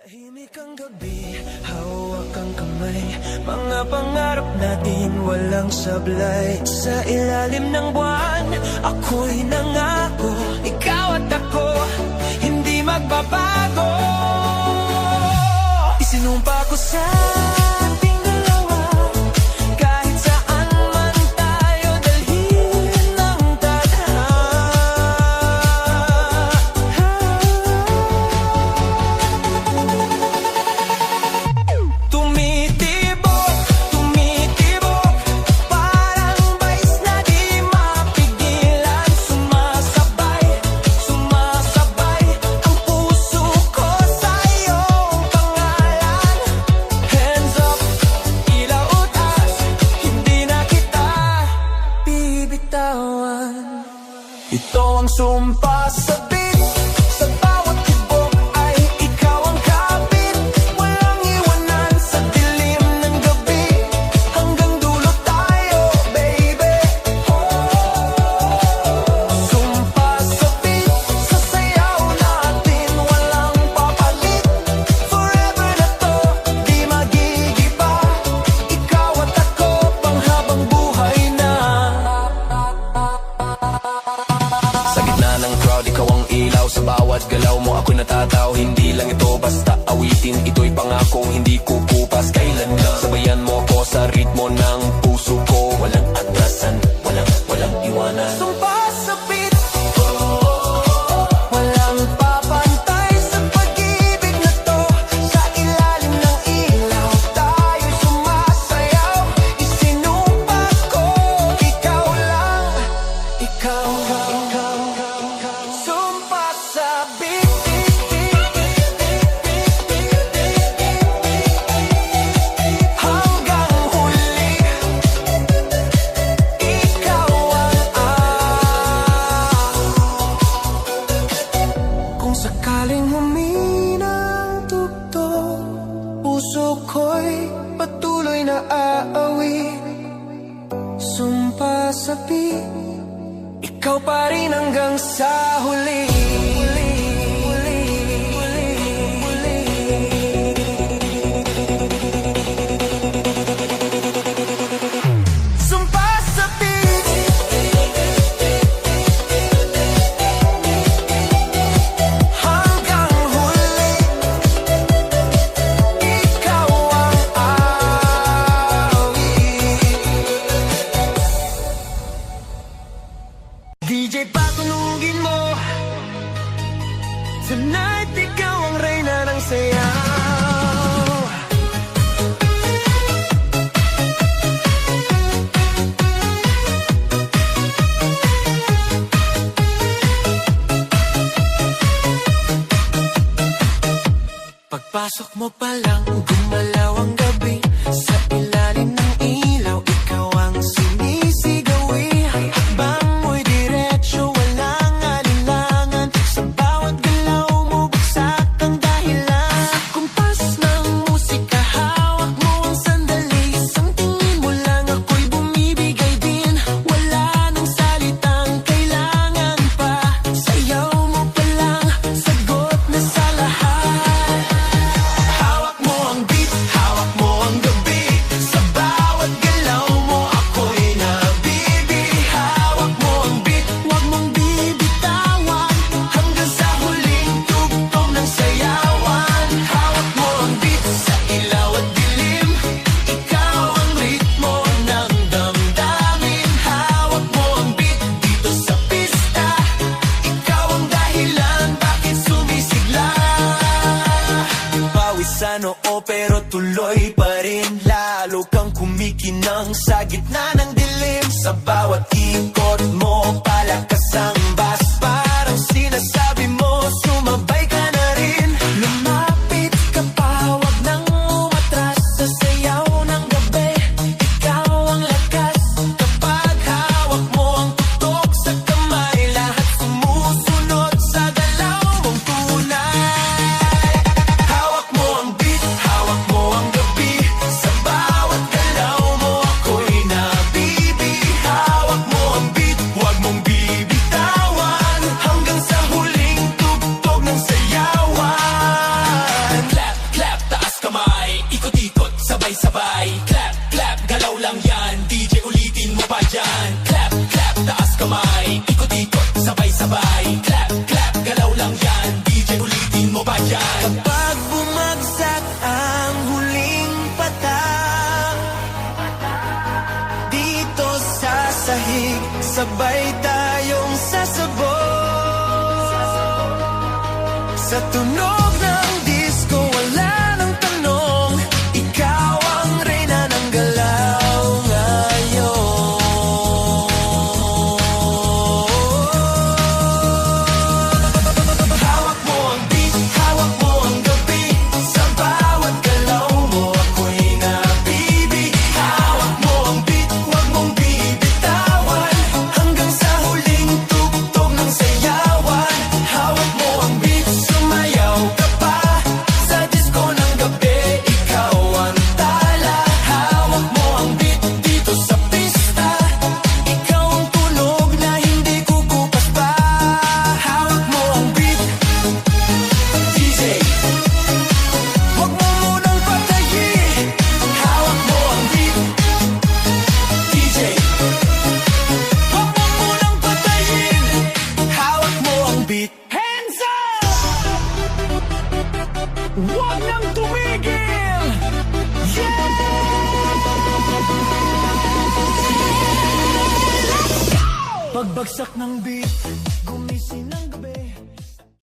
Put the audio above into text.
Tahimik ang gabi, hawak ang kamay, mga pangarap natin walang sablay. Sa ilalim ng buwan, ako'y nangako, ikaw at ako, hindi magbabago. Isinumpa ko sa ating dalawa, kahit saan man tayo dalhin ng Tumitibok, tumitibok, parang bais na di mapigilan. Sumasabay, sumasabay ang puso ko sa iyong pangalan. Hands up, ilaw utas, hindi na kita bibitawan. Ito ang sumpa sa beat, sa bawat tibok ay ikaw ang kapit. Walang iwanan sa dilim ng gabi, hanggang dulo tayo, baby. Sumpa sa beat, sa sayaw natin walang papalit. Forever na to, di magigiba, ikaw at ako panghabang buhay na. Sa gitna ng crowd, ikaw ang ilaw. Sa bawat galaw mo ako'y natataw. Hindi lang ito basta awitin, ito'y pangakong hindi kukupas kailanman. Sabayan mo ako sa ritmo ng puso ko, walang atrasan, walang iwanan. Sumpa sa beat, walang papantay sa pag-ibig na to. Sa ilalim ng ilaw, tayo'y sumasayaw. Isinumpa ko, ikaw lang, ikaw. Sumpa sa beat, hanggang huli, ikaw ang Kung sakaling humina ang tugtog, puso ko'y patuloy na aawit. Sumpa sa beat, ikaw pa rin hanggang sa huli. Sumpa sa beat, hanggang huli, ikaw ang awit. DJ, patunugin mo, tonight ikaw ang reyna ng sayaw. Pagpasok mo pa lang, gumalaw ang gabi. Sa ilalim ng ilaw, ikaw ang sumisigawi. Ang hakbang mo'y diretsyo, walang alinlangan. Sa bawat galaw mo, bagsak ang dahilan. Sa kumpas ng musika, hawak mo ang sandali. Isang tingin mo lang, ako'y bumibigay din. Wala nang salitang kailangan pa. Sayaw mo pa lang, sagot na sa lahat. Hawak mo ang beat, hawak mo ang gabi. Sa bawat galaw mo, ako'y nabibi. Hawak mo ang beat, huwag mong bibitawan, hanggang sa huling tugtog ng sayawan. Hawak mo ang beat, sa ilaw at dilim, ikaw ang ritmo ng damdamin. Hawak mo ang beat, dito sa pista, ikaw ang dahilan bakit sumisigla. Pawis sa noo pero tuloy pa rin, lalo kang kumikinang sa gitna ng dilim. Sa bawat ikot mo, palakas ang bass, parang sinasabi mo, sumabay ka na rin. Lumapit ka pa, wag nang umatras, sa sayaw ng gabi, ikaw ang lakas. Kapag hawak mo ang tutok sa kamay, lahat sumusunod sa galaw mong tunay. Hawak mo ang beat, hawak mo ang gabi. Sa bawat galaw mo, ako'y nabibi. Hawak mo ang beat, huwag mong bibitawan, hanggang sa huling tugtog ng sayaw. sabay tayong sasabog. Sa tunog ng disco, wala nang tanong, ikaw ang reyna ng galaw ngayon. Hawak mo ang beat, hawak mo ang gabi, sa bawat galaw mo ako'y nabibi. Hawak mo ang beat, huwag mong bibitawan, hanggang sa huling tugtog ng sayawan. Hawak mo ang beat, sumayaw ka pa, sa disco ng gabi, ikaw ang tala. Hawak mo ang beat dito sa pista, ikaw ang tunog na hindi kukupas pa. Hawak mo ang beat, DJ, huwag mo munang patayin. Hawak mo ang beat, DJ, huwag mo munang patayin. Hawak mo ang beat. Hands up! Huwag nang tumigil! Yeah! Pagbagsak ng beat, gumising ng gabi.